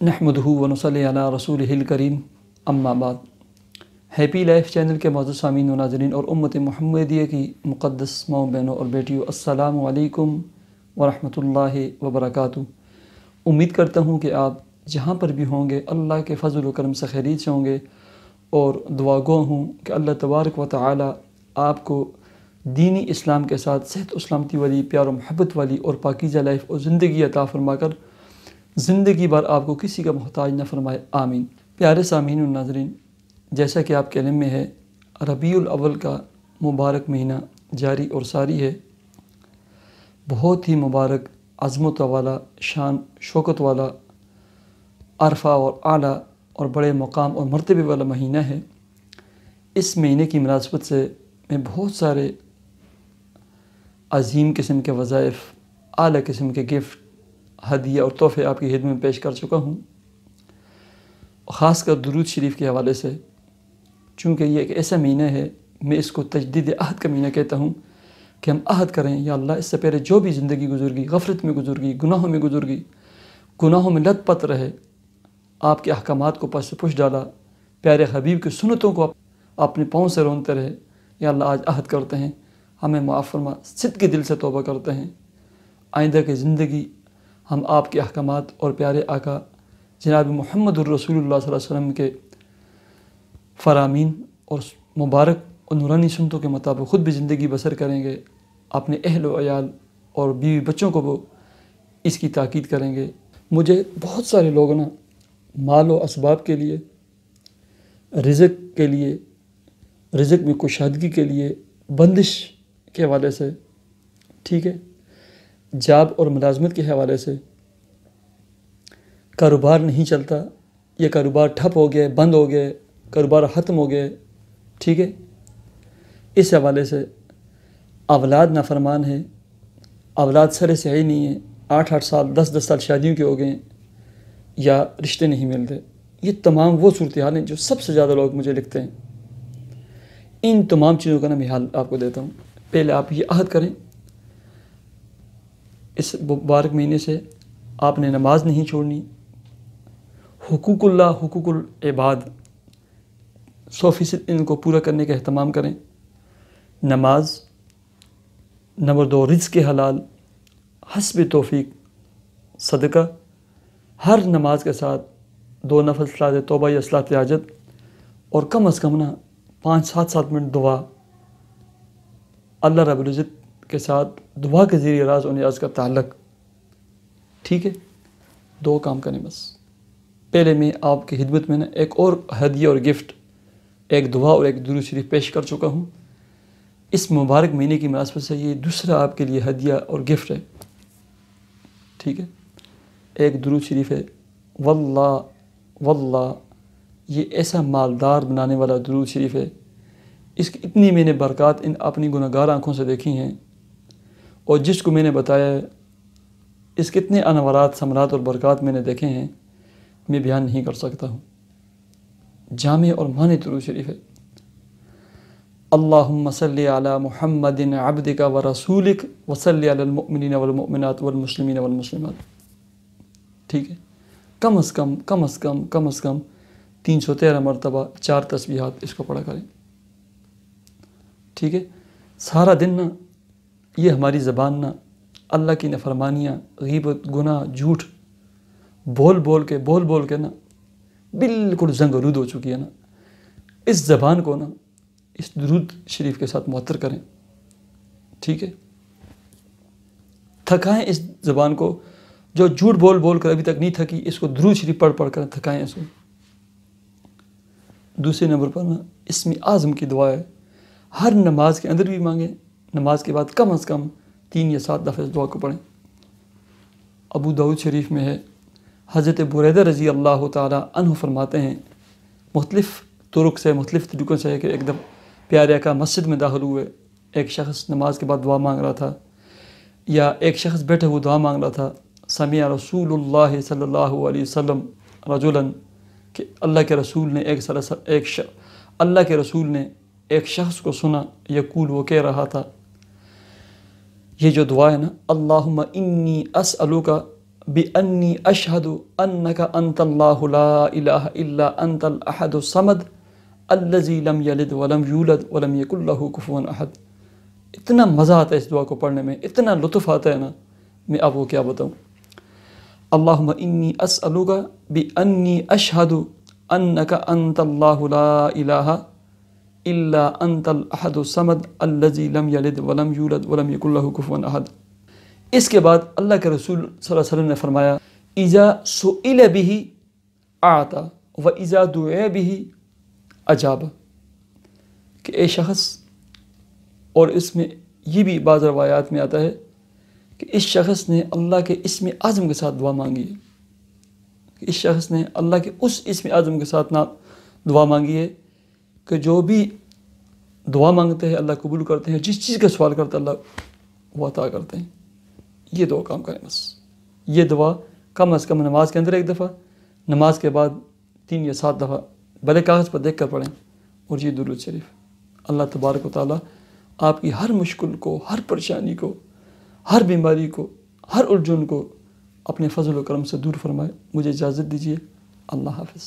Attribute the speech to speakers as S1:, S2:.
S1: نحمدہ ونصلی علی رسولہ الکریم اما بعد۔ ہیپی لائف چینل کے معزز سامعین و ناظرین اور امت محمدیہ کی مقدس ماؤں بہنوں اور بیٹیوں، السلام علیکم ورحمۃ اللہ وبرکاتہ۔ امید کرتا ہوں کہ آپ جہاں پر بھی ہوں گے اللہ کے فضل و کرم سے خیریت سے ہوں گے، اور دعا گو ہوں کہ اللہ تبارک و تعالی آپ کو دینی اسلام کے ساتھ صحت و سلامتی والی، پیار و محبت والی اور پاکیزہ لائف اور زندگی عطا فرما کر زندگی بھر آپ کو کسی کا محتاج نہ فرمائے، آمین۔ پیارے سامعین و ناظرین، جیسا کہ آپ کے علم میں ہے، ربیع-ال-Awwal کا مبارک مہینہ جاری اور ساری ہے، بہت ہی مبارک، عظمت والا، شان شوکت والا، عرفہ اور اعلیٰ اور بڑے مقام اور مرتبے والا مہینہ ہے۔ اس مہینے کی مناسبت سے میں بہت سارے عظیم قسم کے وظائف، اعلیٰ قسم کے گفٹ، ہدیہ اور تحفے آپ کی خدمت میں پیش کر چکا ہوں، خاص کر درود شریف کے حوالے سے، چونکہ یہ ایک ایسا مہینہ ہے، میں اس کو تجدید عہد کا مہینہ کہتا ہوں کہ ہم عہد کریں، یا اللہ اس سے پہلے جو بھی زندگی گزر گئی، غفلت میں گزر گئی، گناہوں میں گزر گئی، گناہوں میں لت پت رہے، آپ کے احکامات کو پس سے پش ڈالا، پیارے حبیب کی سنتوں کو اپنے پاؤں سے رونتے رہے، یا اللہ آج عہد کرتے ہیں، ہمیں معاف فرما، صدق کے دل سے توبہ کرتے ہیں، آئندہ کی زندگی ہم آپ کے احکامات اور پیارے آقا جناب محمد الرسول اللہ صلی اللہ علیہ وسلم کے فرامین اور مبارک اور نورانی سنتوں کے مطابق خود بھی زندگی بسر کریں گے، اپنے اہل و عیال اور بیوی بچوں کو وہ اس کی تاکید کریں گے۔ مجھے بہت سارے لوگ نا مال و اسباب کے لیے، رزق کے لیے، رزق میں کشادگی کے لیے، بندش کے حوالے سے، ٹھیک ہے، جاب اور ملازمت کے حوالے سے، کاروبار نہیں چلتا، یہ کاروبار ٹھپ ہو گئے، بند ہو گئے، کاروبار ختم ہو گئے، ٹھیک ہے، اس حوالے سے اولاد نافرمان ہے، اولاد سرے سے ہی نہیں ہے، 8 سال 10 سال شادیوں کے ہو گئے ہیں، یا رشتے نہیں ملتے، یہ تمام وہ صورتحال ہیں جو سب سے زیادہ لوگ مجھے لکھتے ہیں۔ ان تمام چیزوں کا میں حل آپ کو دیتا ہوں۔ پہلے آپ یہ عہد کریں، اس مبارک مہینے سے آپ نے نماز نہیں چھوڑنی، حقوق اللہ، حقوق العباد 100% ان کو پورا کرنے کا اہتمام کریں۔ نماز، نمبر 2 رزق حلال، حسب توفیق صدقہ، ہر نماز کے ساتھ 2 نفل صلاۃ توبہ یا صلاۃ حاجت، اور کم از کم نا 5-7 منٹ دعا، اللہ رب العزت کے ساتھ دعا کے ذریعے راز و نیاز کا تعلق، ٹھیک ہے، 2 کام کریں بس۔ پہلے میں آپ کی خدمت میں نا ایک اور ہدیہ اور گفٹ، ایک دعا اور ایک درود شریف پیش کر چکا ہوں۔ اس مبارک مہینے کی مناسبت سے یہ دوسرا آپ کے لیے ہدیہ اور گفٹ ہے، ٹھیک ہے، ایک درود شریف ہے، واللہ واللہ، یہ ایسا مالدار بنانے والا درود شریف ہے، اس کی اتنی میں نے برکات اپنی گناہگار آنکھوں سے دیکھی ہیں، اور جس کو میں نے بتایا ہے، اس کے اتنے انوارات، ثمرات اور برکات میں نے دیکھے ہیں، میں بیان نہیں کر سکتا ہوں۔ جامع اور معنی درود شریف ہے، اللہم صلی علی محمد عبدک و رسولک وصلی علی المؤمنین والمؤمنات والمسلمین والمسلمات، ٹھیک ہے، کم از کم 313 مرتبہ 4 تسبیحات اس کو پڑھا کریں، ٹھیک ہے۔ سارا دن نا یہ ہماری زبان نا اللہ کی نافرمانیاں، غیبت، گناہ، جھوٹ بول بول کے نا بالکل زنگ آلود ہو چکی ہے نا، اس زبان کو نا اس درود شریف کے ساتھ معطر کریں، ٹھیک ہے، تھکائیں اس زبان کو، جو جھوٹ بول کر ابھی تک نہیں تھکی، اس کو درود شریف پڑھ کر تھکائیں اس کو۔ دوسرے نمبر پر نا اسم اعظم کی دعا ہے، ہر نماز کے اندر بھی مانگیں، نماز کے بعد کم از کم 3 یا 7 دفعہ اس دعا کو پڑھیں۔ ابو داؤد شریف میں ہے، حضرت بریدہ رضی اللہ تعالیٰ عنہ فرماتے ہیں، مختلف طرق سے، مختلف طریقوں سے، کہ ایک دم پیارے آقا مسجد میں داخل ہوئے، ایک شخص نماز کے بعد دعا مانگ رہا تھا، یا ایک شخص بیٹھے ہوئے دعا مانگ رہا تھا، سمع رسول اللہ صلی اللہ علیہ وسلم رجلاً، کہ اللہ کے رسول نے ایک شخص کو سنا، یقول، وہ کہہ رہا تھا، یہ جو دعا ہے نا، اللہم انی اسألک بِأَنِّي أَشْهَدُ أَنَّكَ أَنْتَ اللَّهُ لَا إِلَهَ إِلَّا أَنْتَ الْأَحَدُ الصَّمَدُ الَّذِي لَمْ يَلِدْ وَلَمْ يُولَدْ وَلَمْ يَكُنْ لَهُ كُفُوًا أَحَدٌ۔ اتنا مزہ آتا ہے اس دعا کو پڑھنے میں، اتنا لطف آتا ہے نا، میں آپ کو کیا بتاؤں۔ اللہم انی اسألک بأنی اشہد انک انت اللہ لا الہ الا انت الاحد الصمد الذی لم یلد ولم یولد ولم یکن لہ کفوا احد۔ اس کے بعد اللہ کے رسول صلی اللہ علیہ وسلم نے فرمایا اذا سئل به اعطى واذا دعی به اجاب، کہ اے شخص، اور اس میں یہ بھی بعض روایات میں آتا ہے کہ اس شخص نے اللہ کے اسم اعظم کے ساتھ دعا مانگی ہے، کہ اس شخص نے اللہ کے اس اسم اعظم کے ساتھ دعا مانگی ہے کہ جو بھی دعا مانگتے ہیں اللہ قبول کرتے ہیں، جس چیز کا سوال کرتے ہیں اللہ وہ عطا کرتے ہیں۔ یہ دعا کام کریں بس، یہ دعا کم از کم نماز کے اندر ایک دفعہ، نماز کے بعد 3 یا 7 دفعہ بھلے کاغذ پر دیکھ کر پڑھیں، اور یہ درود شریف۔ اللہ تبارک و تعالیٰ آپ کی ہر مشکل کو، ہر پریشانی کو، ہر بیماری کو، ہر الجھن کو اپنے فضل و کرم سے دور فرمائے۔ مجھے اجازت دیجیے، اللہ حافظ۔